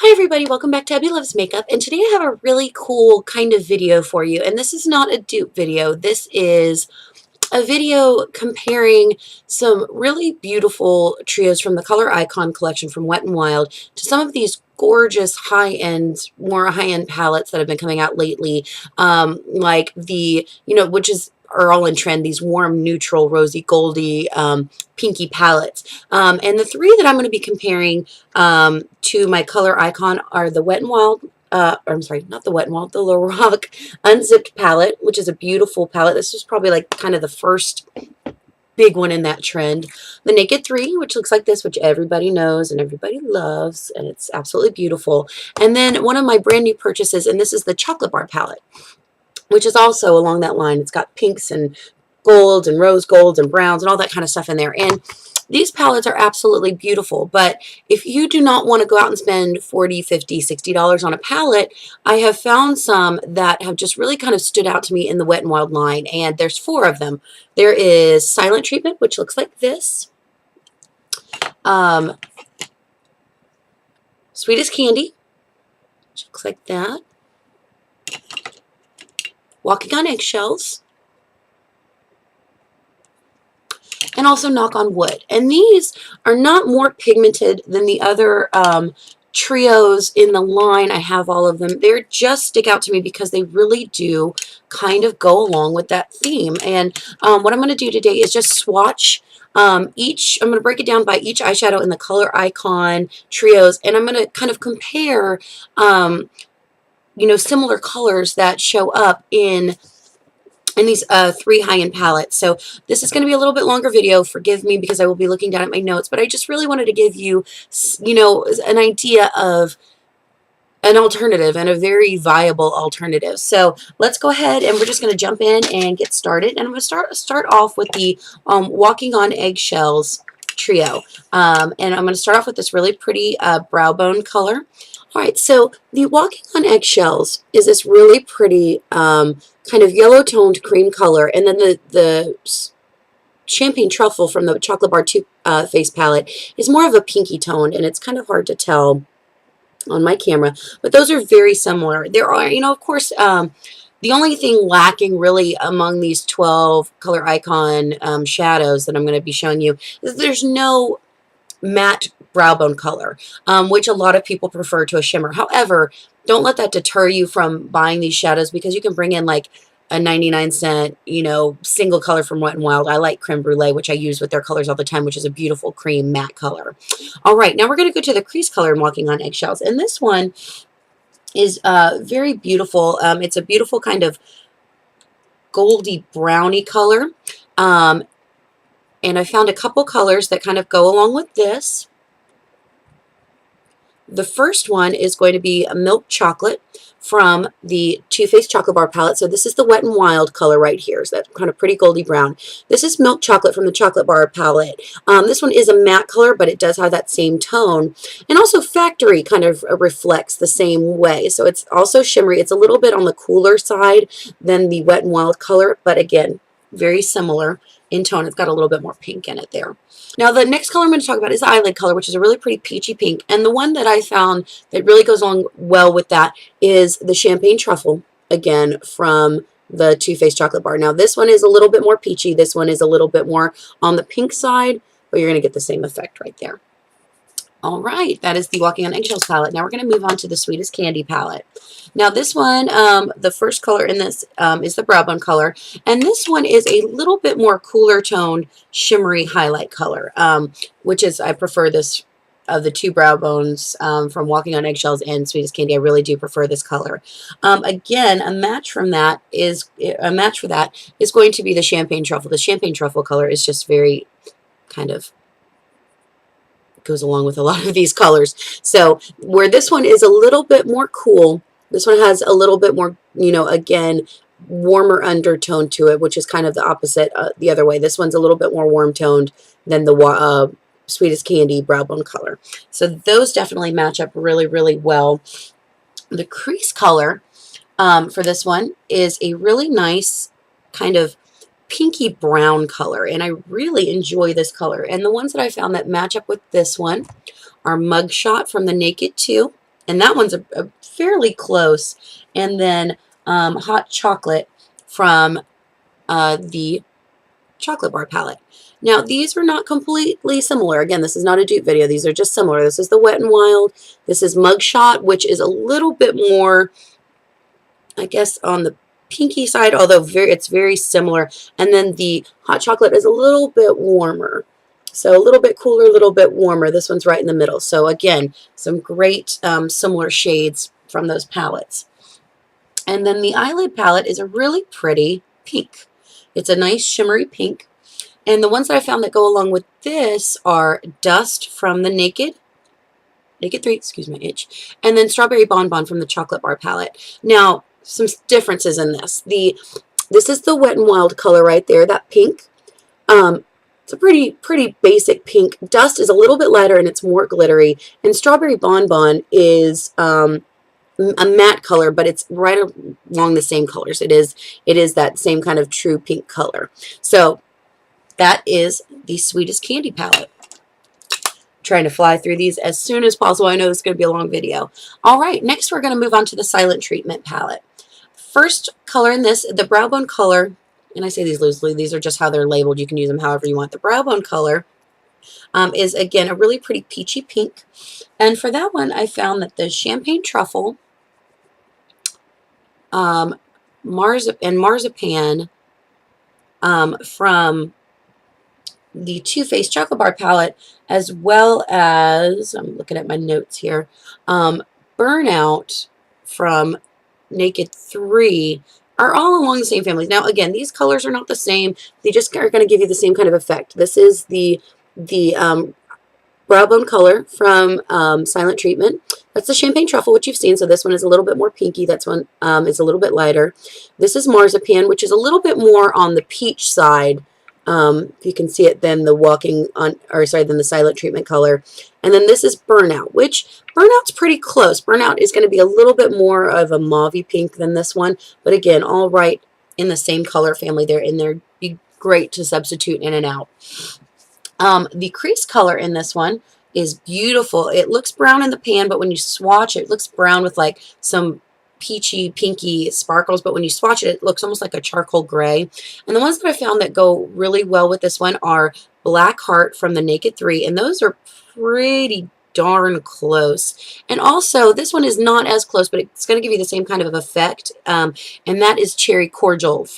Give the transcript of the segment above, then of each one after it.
Hi everybody, welcome back to Abby Loves Makeup, and today I have a really cool kind of video for you, and this is not a dupe video. This is a video comparing some really beautiful trios from the Color Icon collection from Wet n Wild to some of these gorgeous more high-end palettes that have been coming out lately, like which are all in trend, these warm, neutral, rosy, goldy, pinky palettes. And the three that I'm going to be comparing to my Color Icon are the Wet n Wild, I'm sorry, not the Wet n Wild, the Lorac Unzipped palette, which is a beautiful palette. This is probably like kind of the first big one in that trend. The Naked 3, which looks like this, which everybody knows and everybody loves, and it's absolutely beautiful. And then one of my brand new purchases, and this is the Chocolate Bar palette, which is also along that line. It's got pinks and golds and rose golds and browns and all that kind of stuff in there. And these palettes are absolutely beautiful, but if you do not want to go out and spend $40, $50, $60 on a palette, I have found some that have just really kind of stood out to me in the Wet n Wild line, and there's four of them. There is Silent Treatment, which looks like this. Sweet as Candy, which looks like that. Walking on Eggshells, and also Knock on Wood. And these are not more pigmented than the other trios in the line. I have all of them. They just stick out to me because they really do kind of go along with that theme. And what I'm going to do today is just swatch I'm going to break it down by each eyeshadow in the Color Icon trios, and I'm going to kind of compare similar colors that show up in these three high-end palettes. So this is going to be a little bit longer video. Forgive me because I will be looking down at my notes, but I just really wanted to give you, an idea of an alternative, and a very viable alternative. So let's go ahead and we're just going to jump in and get started. And I'm going to start off with the Walking on Eggshells trio. And I'm going to start off with this really pretty brow bone color. All right, so the Walking on Eggshells is this really pretty kind of yellow toned cream color, and then the Champagne Truffle from the Chocolate Bar 2 face palette is more of a pinky tone, and it's kind of hard to tell on my camera, but those are very similar. There are, of course, the only thing lacking really among these 12 Color Icon shadows that I'm going to be showing you is there's no matte brow bone color, which a lot of people prefer to a shimmer. However, don't let that deter you from buying these shadows, because you can bring in like a 99-cent, single color from Wet n Wild. I like Creme Brulee, which I use with their colors all the time, which is a beautiful cream matte color. All right, now we're going to go to the crease color in Walking on Eggshells, and this one is very beautiful. It's a beautiful kind of goldy browny color, and I found a couple colors that kind of go along with this. The first one is going to be a Milk Chocolate from the Too Faced Chocolate Bar palette. So this is the Wet n Wild color right here. So that kind of pretty goldy brown. This is Milk Chocolate from the Chocolate Bar palette. This one is a matte color, but it does have that same tone. And also Factory kind of reflects the same way. So it's also shimmery. It's a little bit on the cooler side than the Wet n Wild color, but again, very similar in tone. It's got a little bit more pink in it there. Now, the next color I'm going to talk about is the eyelid color, which is a really pretty peachy pink. And the one that I found that really goes along well with that is the Champagne Truffle, again, from the Too Faced Chocolate Bar. Now, this one is a little bit more peachy. This one is a little bit more on the pink side, but you're going to get the same effect right there. All right, that is the Walking on Eggshells palette. Now we're going to move on to the Sweet as Candy palette. Now this one, the first color in this is the brow bone color, and this one is a little bit more cooler toned, shimmery highlight color, which is, I prefer this of the two brow bones from Walking on Eggshells and Sweet as Candy. I really do prefer this color. Again, a match for that is going to be the Champagne Truffle. The Champagne Truffle color is just very kind of goes along with a lot of these colors. So where this one is a little bit more cool, this one has a little bit more, again, warmer undertone to it, which is kind of the opposite the other way. This one's a little bit more warm toned than the Sweet as Candy brow bone color. So those definitely match up really, really well. The crease color for this one is a really nice kind of pinky brown color, and I really enjoy this color. And the ones that I found that match up with this one are Mugshot from the Naked 2 and that one's a fairly close. And then Hot Chocolate from the chocolate bar palette. Now, these are not completely similar. Again, this is not a dupe video. These are just similar. This is the Wet n Wild. This is Mugshot, which is a little bit more, I guess, on the pinky side, although it's very similar. And then the Hot Chocolate is a little bit warmer. So a little bit cooler, a little bit warmer. This one's right in the middle. So again, some great similar shades from those palettes. And then the eyelid palette is a really pretty pink. It's a nice shimmery pink. And the ones that I found that go along with this are Dust from the Naked 3, excuse my itch, and then Strawberry Bonbon from the Chocolate Bar palette. Now, some differences in this. This is the Wet n Wild color right there, that pink. It's a pretty basic pink. Dust is a little bit lighter and it's more glittery. And Strawberry Bonbon is a matte color, but it's right along the same colors. It is that same kind of true pink color. So that is the Sweetest Candy palette. Trying to fly through these as soon as possible. I know this is going to be a long video. All right, next we're going to move on to the Silent Treatment palette. First color in this, the Brow Bone color, and I say these loosely, these are just how they're labeled. You can use them however you want. The Brow Bone color is, again, a really pretty peachy pink. And for that one, I found that the Champagne Truffle Marzipan from the Too Faced Chocolate Bar palette, as well as, I'm looking at my notes here, Burnout from Naked 3 are all along the same families. Now, again, these colors are not the same. They just are going to give you the same kind of effect. This is the Brow Bone color from Silent Treatment. That's the Champagne Truffle, which you've seen. So this one is a little bit more pinky. That's one is a little bit lighter. This is Marzipan, which is a little bit more on the peach side. If you can see it, than the than the Silent Treatment color. And then this is Burnout, which Burnout's pretty close. Burnout is going to be a little bit more of a mauve pink than this one, but again, all right in the same color family there, and they're be great to substitute in and out. The crease color in this one is beautiful. It looks brown in the pan, but when you swatch it, it looks brown with like some peachy, pinky sparkles, but when you swatch it, it looks almost like a charcoal gray. And the ones that I found that go really well with this one are Black Heart from the Naked 3, and those are pretty darn close. And also, this one is not as close, but it's going to give you the same kind of effect, and that is Cherry Cordial,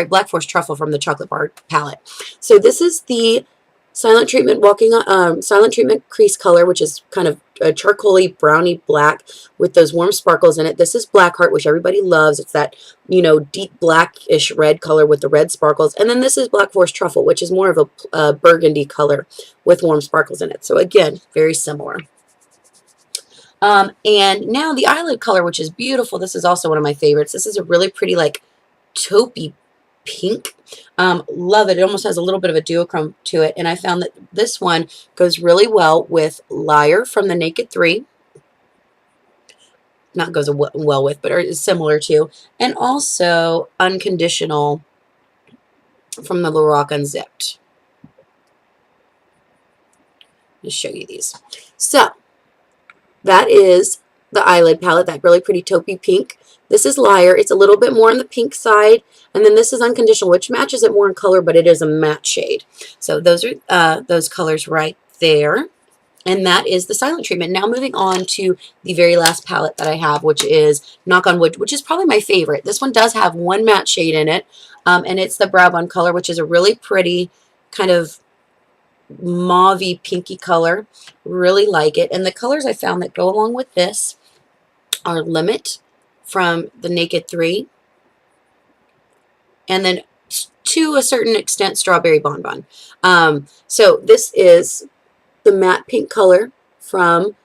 Black Forest Truffle from the Chocolate Bar palette. So this is the Silent Treatment Silent Treatment crease color, which is kind of a charcoaly browny black with those warm sparkles in it. This is Blackheart, which everybody loves. It's that, deep blackish red color with the red sparkles. And then this is Black Forest Truffle, which is more of a burgundy color with warm sparkles in it. So again, very similar. And now the eyelid color, which is beautiful. This is also one of my favorites. This is a really pretty, like, taupey pink. Love it. It almost has a little bit of a duochrome to it. And I found that this one goes really well with Liar from the Naked 3. Not goes well with, but is similar to. And also Unconditional from the Lorac Unzipped. I'll show you these. So, that is the eyelid palette, that really pretty taupey pink. This is Liar. It's a little bit more on the pink side. And then this is Unconditional, which matches it more in color, but it is a matte shade. So those are those colors right there. And that is the Silent Treatment. Now moving on to the very last palette that I have, which is Knock on Wood, which is probably my favorite. This one does have one matte shade in it, and it's the Brow Bone color, which is a really pretty kind of mauvey pinky color. Really like it. And the colors I found that go along with this are Limit from the Naked 3, and then to a certain extent Strawberry Bonbon. So this is the matte pink color from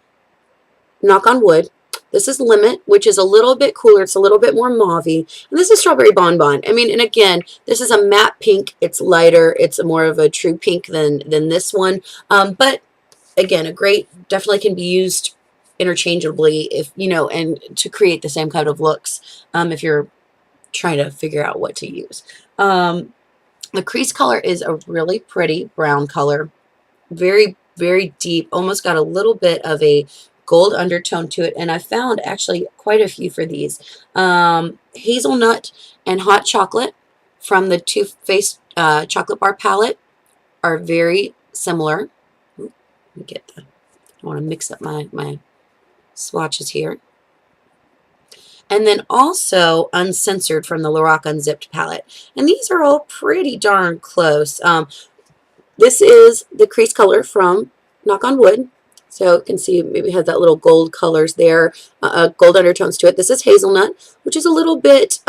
Knock on Wood. This is Limit, which is a little bit cooler. It's a little bit more mauvey. And this is Strawberry Bonbon. I mean, and again, this is a matte pink. It's lighter. It's more of a true pink than this one. But again, definitely can be used interchangeably if, and to create the same kind of looks if you're trying to figure out what to use. The crease color is a really pretty brown color. Very, very deep. Almost got a little bit of a gold undertone to it, and I found actually quite a few for these. Hazelnut and hot chocolate from the Too Faced chocolate bar palette are very similar. Ooh, let me get the, I want to mix up my swatches here. And then also Uncensored from the Lorac Unzipped palette. And these are all pretty darn close. This is the crease color from Knock on Wood. So you can see maybe it has that little gold colors there, gold undertones to it. This is Hazelnut, which is a little bit,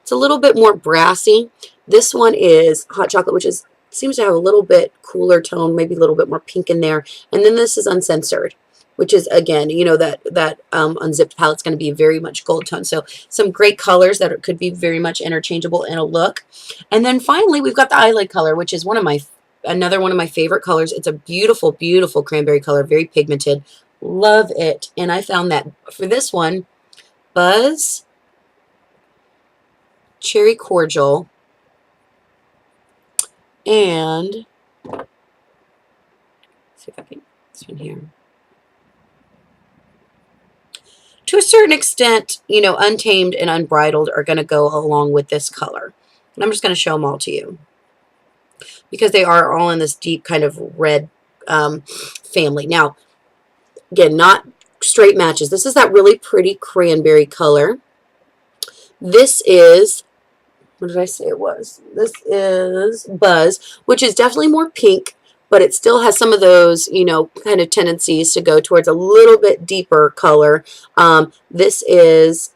it's a little bit more brassy. This one is Hot Chocolate, which is seems to have a little bit cooler tone, maybe a little bit more pink in there. And then this is Uncensored, which is, again, you know, that unzipped palette's going to be very much gold tone. So some great colors that could be very much interchangeable in a look. And then finally, we've got the eyelid color, which is another one of my favorite colors. It's a beautiful, beautiful cranberry color, very pigmented. Love it. And I found that for this one, Buzz Cherry Cordial and see if I can this one here. To a certain extent, you know, Untamed and Unbridled are going to go along with this color. And I'm just going to show them all to you, because they are all in this deep kind of red family. Now, again, not straight matches. This is that really pretty cranberry color. This is, what did I say it was? This is Buzz, which is definitely more pink, but it still has some of those, you know, kind of tendencies to go towards a little bit deeper color. This is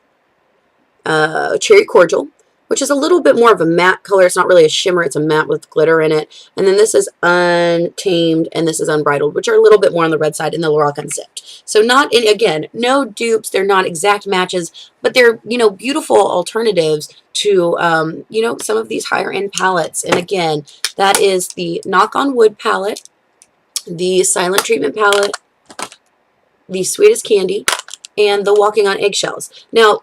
Cherry Cordial, which is a little bit more of a matte color. It's not really a shimmer. It's a matte with glitter in it. And then this is Untamed, and this is Unbridled, which are a little bit more on the red side in the Lorac Unzipped. So not, again, no dupes. They're not exact matches, but they're, you know, beautiful alternatives to, you know, some of these higher end palettes. And again, that is the Knock on Wood palette, the Silent Treatment palette, the Sweetest Candy, and the Walking on Eggshells. Now,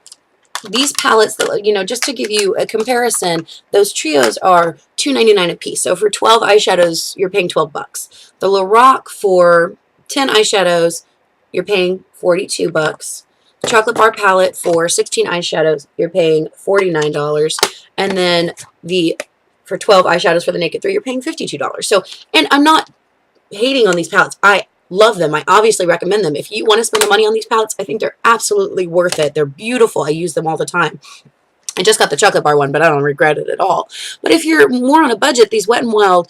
these palettes, you know, just to give you a comparison, those trios are $2.99 a piece. So for 12 eyeshadows, you're paying 12 bucks. The Lorac for 10 eyeshadows, you're paying 42 bucks. The Chocolate Bar palette for 16 eyeshadows, you're paying $49. And then for 12 eyeshadows for the Naked 3, you're paying $52. So, and I'm not hating on these palettes. I love them. I obviously recommend them. If you want to spend the money on these palettes, I think they're absolutely worth it. They're beautiful. I use them all the time. I just got the Chocolate Bar one, but I don't regret it at all. But if you're more on a budget, these Wet n Wild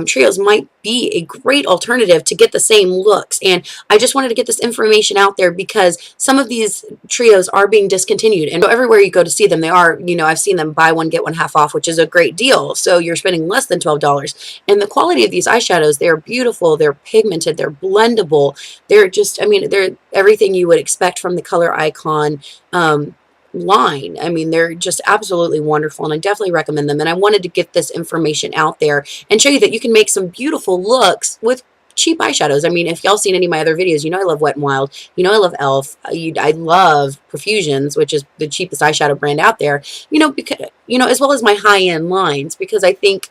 trios might be a great alternative to get the same looks. And I just wanted to get this information out there because some of these trios are being discontinued. And everywhere you go to see them, they are, you know, I've seen them buy one, get one half off, which is a great deal. So you're spending less than $12. And the quality of these eyeshadows, they're beautiful, they're pigmented, they're blendable. They're just, I mean, they're everything you would expect from the Color Icon line. I mean, they're just absolutely wonderful, and I definitely recommend them. And I wanted to get this information out there and show you that you can make some beautiful looks with cheap eyeshadows. I mean, if y'all seen any of my other videos, you know I love Wet n Wild. You know I love e.l.f. I love Profusions, which is the cheapest eyeshadow brand out there. You know, because, you know, as well as my high-end lines, because I think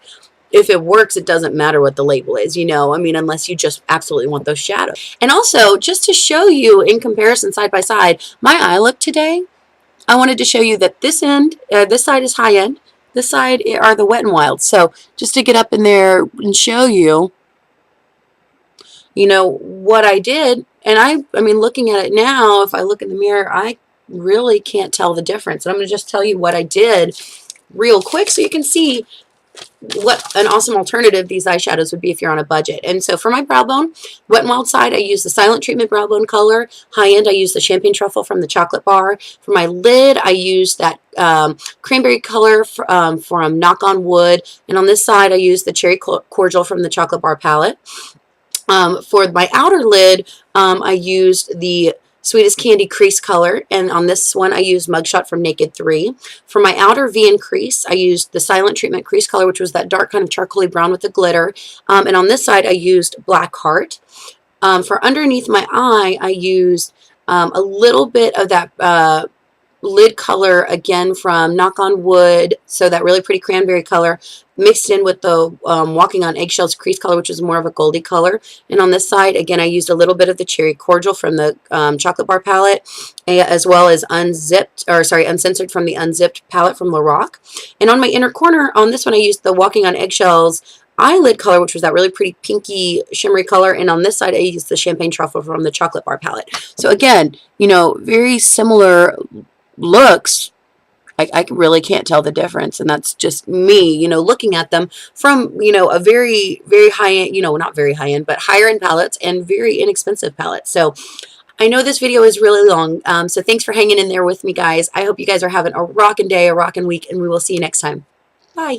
if it works, it doesn't matter what the label is, you know. I mean, unless you just absolutely want those shadows. And also, just to show you in comparison side by side, my eye look today, I wanted to show you that this side is Highend, this side are the Wet n Wild. So just to get up in there and show you, you know, what I did. And I mean, looking at it now, if I look in the mirror, I really can't tell the difference. And I'm going to just tell you what I did real quick so you can see what an awesome alternative these eyeshadows would be if you're on a budget. And so for my brow bone, Wet n Wild side, I use the Silent Treatment Brow Bone color. High-end, I use the Champagne Truffle from the Chocolate Bar. For my lid, I use that cranberry color from Knock on Wood. And on this side, I use the Cherry Cordial from the Chocolate Bar palette. For my outer lid, I used the Sweetest Candy crease color, and on this one I used Mugshot from Naked 3. For my outer V and crease, I used the Silent Treatment crease color, which was that dark kind of charcoaly brown with the glitter. And on this side I used Black Heart. For underneath my eye, I used a little bit of that lid color again from Knock on Wood, so that really pretty cranberry color, mixed in with the Walking on Eggshells crease color, which is more of a goldy color. And on this side, again, I used a little bit of the Cherry Cordial from the Chocolate Bar palette, as well as Uncensored from the Unzipped palette from Lorac. And on my inner corner, on this one, I used the Walking on Eggshells eyelid color, which was that really pretty pinky shimmery color. And on this side, I used the Champagne Truffle from the Chocolate Bar palette. So again, you know, very similar looks. I really can't tell the difference, and that's just me, you know, looking at them from, you know, a very, very high end, you know, not very high end, but higher end palettes and very inexpensive palettes. So I know this video is really long, so thanks for hanging in there with me, guys. I hope you guys are having a rockin' day, a rockin' week, and we will see you next time. Bye.